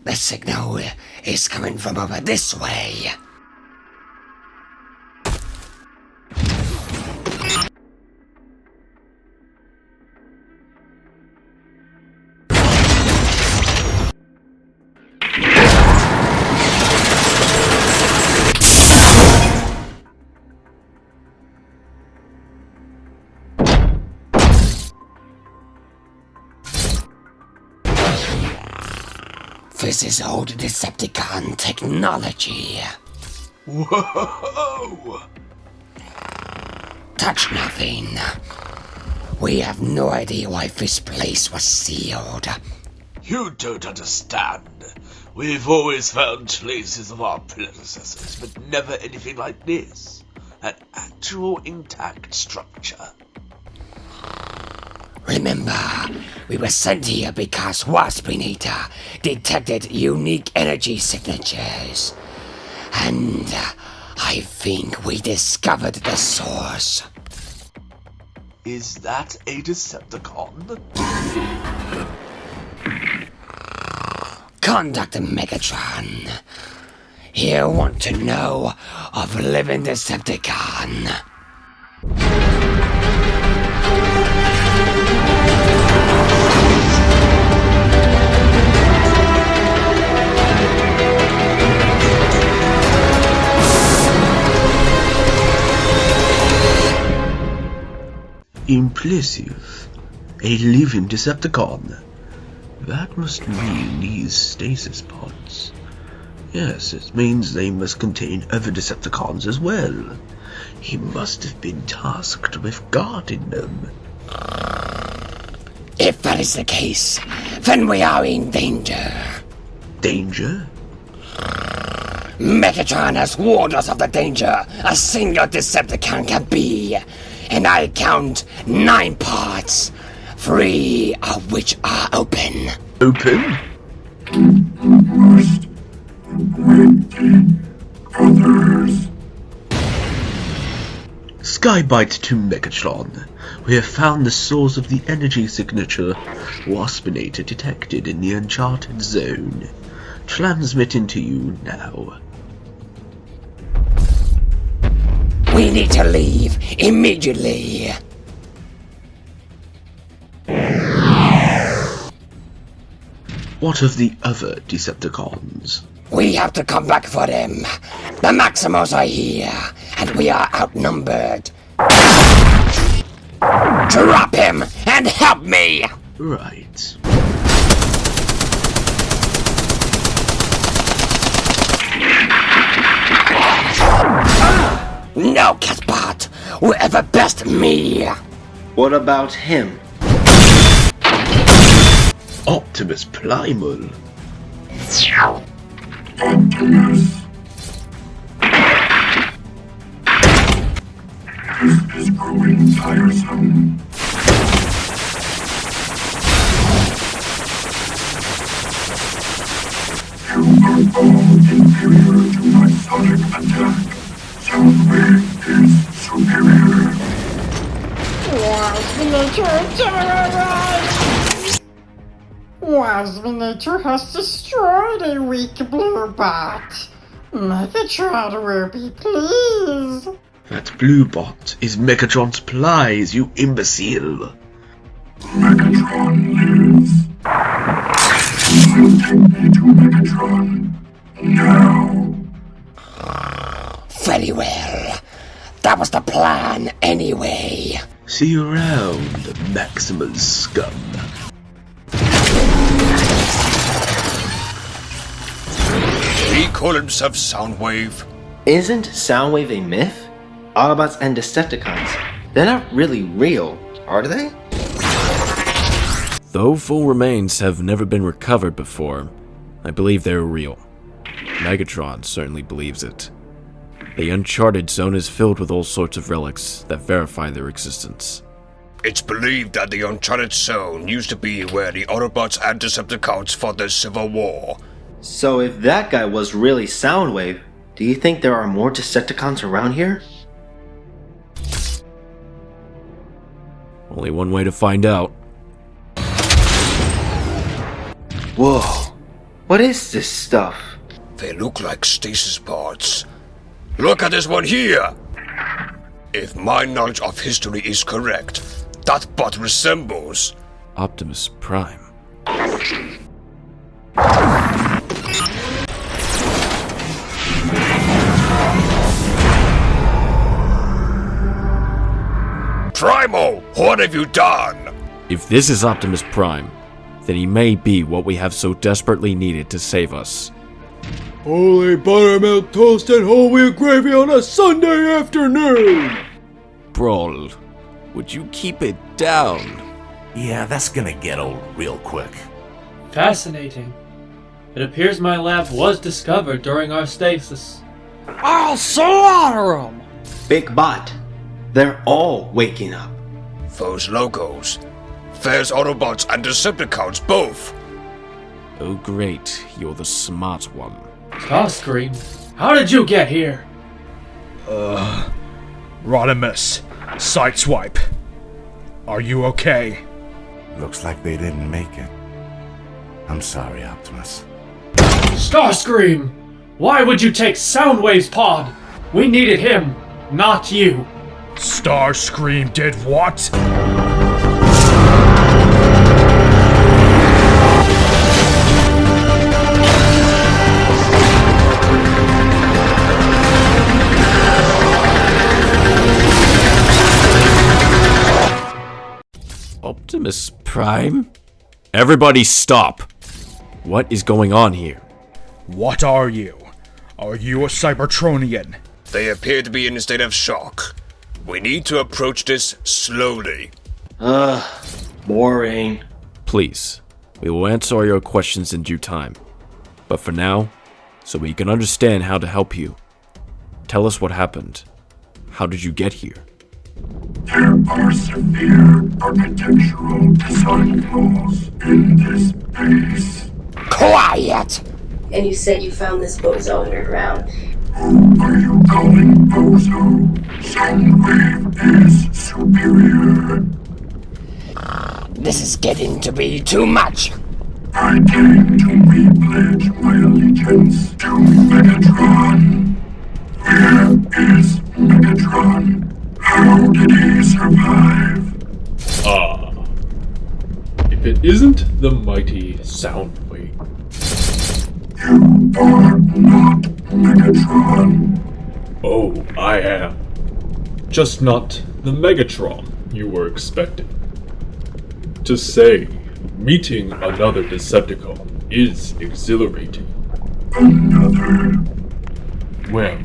The signal is coming from over this way. This is old Decepticon technology. Whoa! Touch nothing. We have no idea why this place was sealed. You don't understand. We've always found traces of our predecessors, but never anything like this. An actual intact structure. Remember, we were sent here because Waspinator detected unique energy signatures. And I think we discovered the source. Is that a Decepticon? Conduct Megatron. You want to know of living Decepticon? Impressive. A living Decepticon. That must mean these stasis pods. Yes, it means they must contain other Decepticons as well. He must have been tasked with guarding them. If that is the case, then we are in danger. Danger? Megatron has warned us of the danger a single Decepticon can be. And I count 9 pods, 3 of which are open. Open? Must wait the others. Byte to Megatron. We have found the source of the energy signature Waspinator detected in the Uncharted Zone. Transmitting to you now. We need to leave immediately. What of the other Decepticons? We have to come back for them. The Maximals are here, and we are outnumbered. Drop him and help me! Right. No, Catbot! Whoever best me! What about him? Optimus Primal. Optimus. This is growing tiresome. You are all inferior to my sonic attack. Soundwave is superior. Waspinator terrorized! Waspinator has destroyed a weak blue bot. Megatron will be pleased. That blue bot is Megatron's prize, you imbecile. Megatron lives. You will take me to Megatron. Now. Very well. That was the plan anyway. See you around, Maximal scum. He called himself Soundwave. Isn't Soundwave a myth? Autobots and Decepticons, they're not really real, are they? Though full remains have never been recovered before, I believe they're real. Megatron certainly believes it. The Uncharted Zone is filled with all sorts of relics that verify their existence. It's believed that the Uncharted Zone used to be where the Autobots and Decepticons fought the Civil War. So if that guy was really Soundwave, do you think there are more Decepticons around here? Only one way to find out. Whoa, What is this stuff? They look like stasis pods. Look at this one here! If my knowledge of history is correct, that bot resembles... Optimus Prime. Primal, what have you done? If this is Optimus Prime, then he may be what we have so desperately needed to save us. Holy buttermilk toast and whole wheat gravy on a Sunday afternoon! Brawl, would you keep it down? Yeah, that's gonna get old real quick. Fascinating. It appears my lab was discovered during our stasis. I'll slaughter 'em! Big bot. They're all waking up. Those logos. There's Autobots and Decepticons both. Oh great, you're the smart one. Starscream, how did you get here? Rhinox, sideswipe. Are you okay? Looks like they didn't make it. I'm sorry, Optimus. Starscream! Why would you take Soundwave's pod? We needed him, not you. Starscream did what? Optimus Prime? Everybody stop! What is going on here? What are you? Are you a Cybertronian? They appear to be in a state of shock. We need to approach this slowly. Boring. Please, we will answer all your questions in due time. But for now, so we can understand how to help you, tell us what happened. How did you get here? There are severe architectural design flaws in this base. Quiet! And you said you found this bozo underground. Who are you calling bozo? Soundwave is superior. This is getting to be too much. I came to repledge my allegiance to Megatron. Where is Megatron? How did he survive? If it isn't the mighty Soundwave. You are not Megatron. Oh, I am. Just not the Megatron you were expecting. To say, meeting another Decepticon is exhilarating. Another? Well,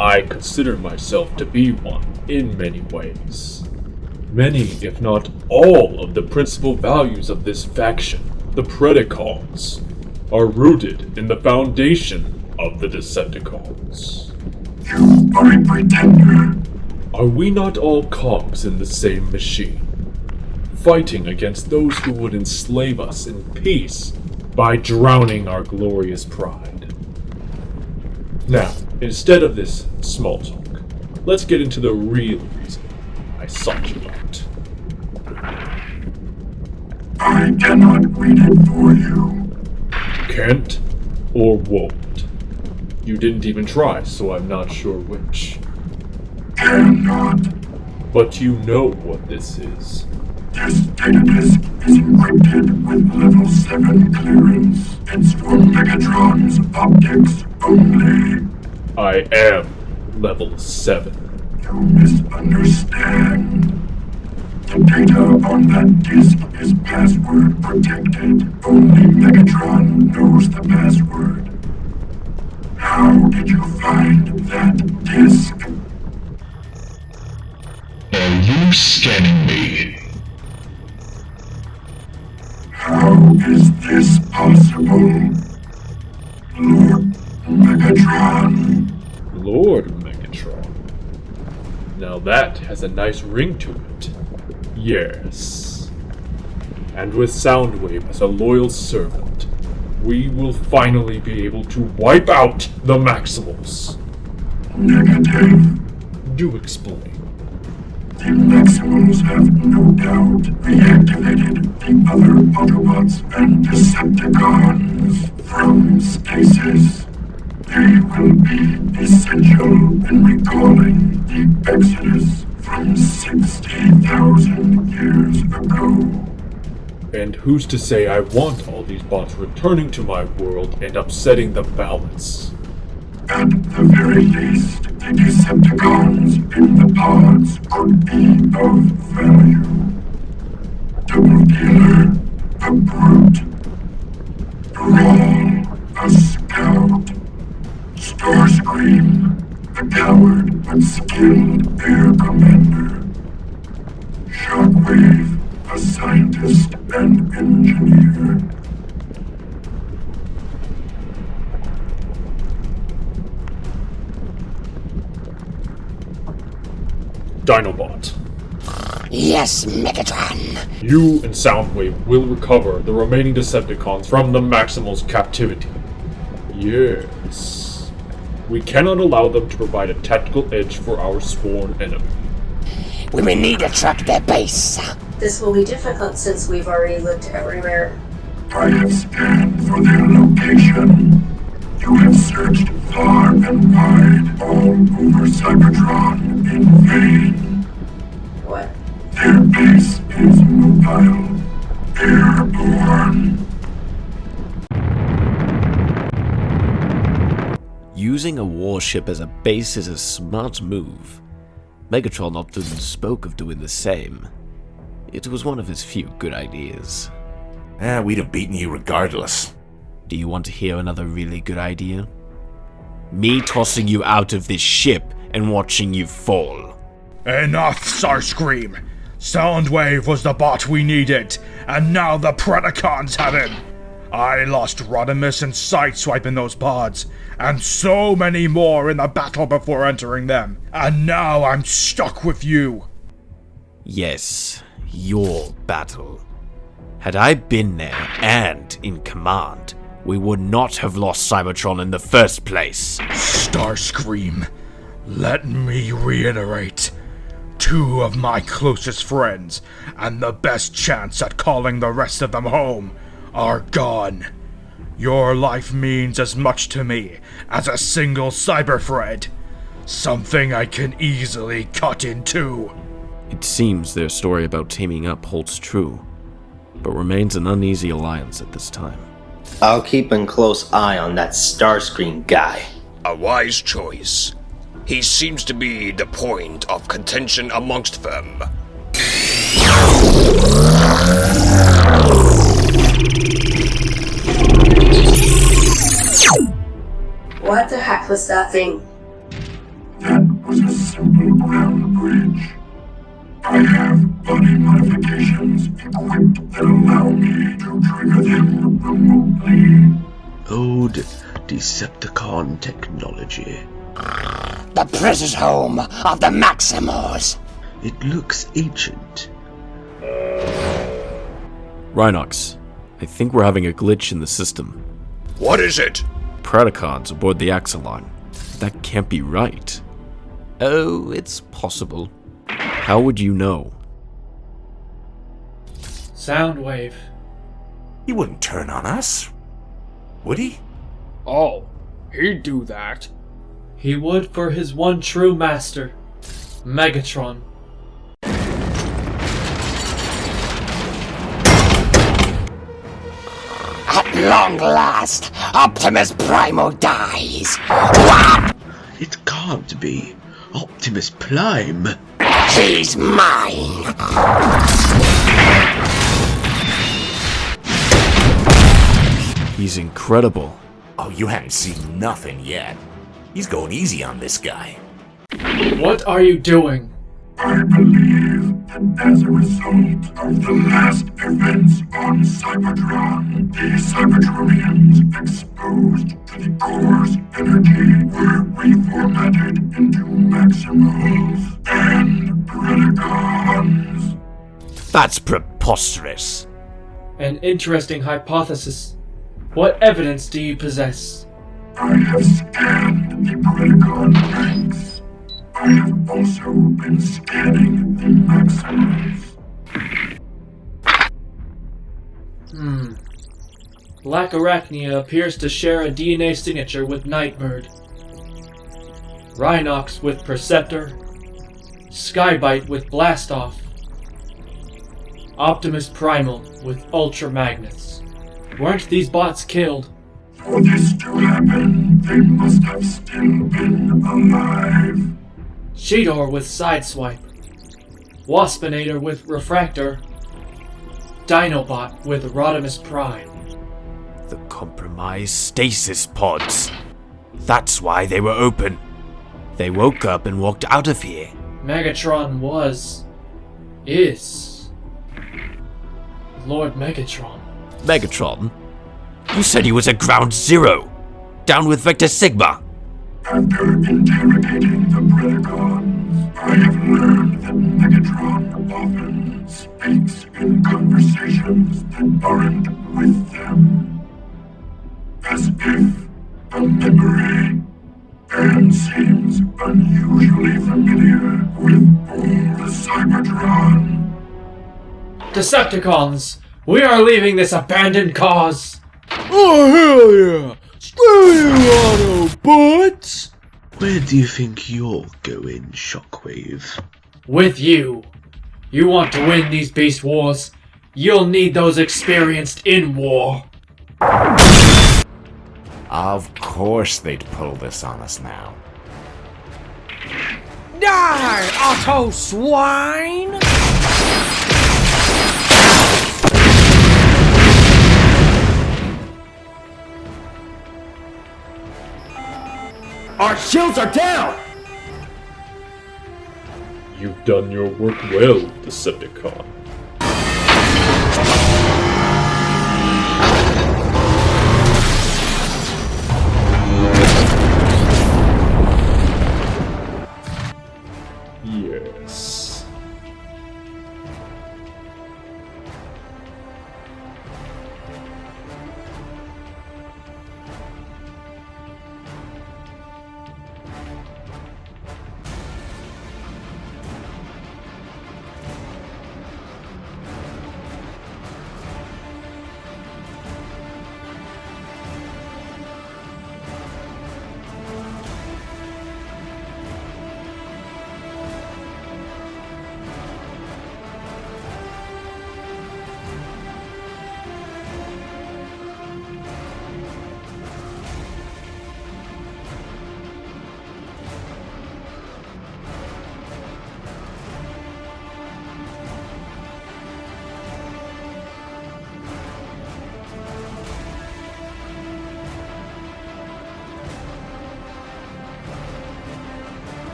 I consider myself to be one in many ways. Many, if not all, of the principal values of this faction, the Predacons, are rooted in the foundation of the Decepticons. You are a pretender. Are we not all cogs in the same machine, fighting against those who would enslave us in peace by drowning our glorious pride? Now, instead of this small talk, let's get into the real reason I sought you out. I cannot read it for you. Can't or won't? You didn't even try, so I'm not sure which. Cannot. But you know what this is. This data disk is encrypted with level 7 clearance. It's for Megatron's optics only. I am level 7. You misunderstand. The data on that disk is password protected. Only Megatron knows the password. How did you find that disk? Are you scanning me? How is this possible? Lord Megatron. Lord Megatron. Now that has a nice ring to it. Yes. And with Soundwave as a loyal servant, we will finally be able to wipe out the Maximals. Negative. Do explain. The Maximals have no doubt reactivated the other Autobots and Decepticons. from stasis. They will be essential in recalling the Exodus from 60,000 years ago. And who's to say I want all these bots returning to my world and upsetting the balance? At the very least, the Decepticons in the pods could be of value. Doubledealer, a brute. Brawl, a scout. Starscream, a coward but skilled air commander. Shockwave, a scientist and engineer. Dinobot. Yes, Megatron. You and Soundwave will recover the remaining Decepticons from the Maximal's captivity. Yes. We cannot allow them to provide a tactical edge for our sworn enemy. We may need to track their base. This will be difficult since we've already looked everywhere. I have scanned for their location. You have searched far and wide all over Cybertron in vain. What? Their base is mobile. Airborne. Using a warship as a base is a smart move. Megatron often spoke of doing the same. It was one of his few good ideas. We'd have beaten you regardless. Do you want to hear another really good idea? Me tossing you out of this ship and watching you fall. Enough, Starscream! Soundwave was the bot we needed, and now the Predacons have him! I lost Rhinox and Sideswipe in those pods, and so many more in the battle before entering them, and now I'm stuck with you! Yes, your battle. Had I been there and in command, we would not have lost Cybertron in the first place. Starscream, let me reiterate. 2 of my closest friends, and the best chance at calling the rest of them home, are gone. Your life means as much to me as a single cyberthread. Something I can easily cut in two. It seems their story about teaming up holds true, but remains an uneasy alliance at this time. I'll keep a close eye on that Starscream guy. A wise choice. He seems to be the point of contention amongst them. What the heck was that thing? That was a simple ground bridge. I have body modifications equipped that allow me to trigger them remotely. Old Decepticon technology. The precious home of the Maximals. It looks ancient. Rhinox, I think we're having a glitch in the system. What is it? Predacons aboard the Axelon. That can't be right. Oh, it's possible. How would you know? Soundwave. He wouldn't turn on us, would he? Oh, he'd do that. He would for his one true master, Megatron. At long last, Optimus Primal dies. What? It can't be. Optimus Prime. He's mine. He's incredible. Oh, you haven't seen nothing yet. He's going easy on this guy. What are you doing? I believe that as a result of the last events on Cybertron, the Cybertronians exposed to the core's energy were reformatted into Maximals and Predacons. That's preposterous. An interesting hypothesis. What evidence do you possess? I have scanned the Predacon ranks. I have also been scanning the Maximals. Blackarachnia appears to share a DNA signature with Nightbird. Rhinox with Perceptor. Byte with Blastoff. Optimus Primal with Ultra Magnets. Weren't these bots killed? For this to happen, they must have still been alive. Cheetor with Sideswipe. Waspinator with Refractor. Dinobot with Rodimus Prime. The compromised stasis pods. That's why they were open. They woke up and walked out of here. Megatron is Lord Megatron. Megatron? You said he was at Ground Zero, down with Vector Sigma. After interrogating the Predacons, I have learned that Megatron often speaks in conversations that aren't with them. As if a memory, and seems unusually familiar with all the Cybertron. Decepticons, we are leaving this abandoned cause. Oh, hell yeah! Screw you, Autobots! Where do you think you're going, Shockwave? With you. You want to win these beast wars? You'll need those experienced in war. Of course they'd pull this on us now. Die, Auto Swine! Our shields are down! You've done your work well, Decepticon.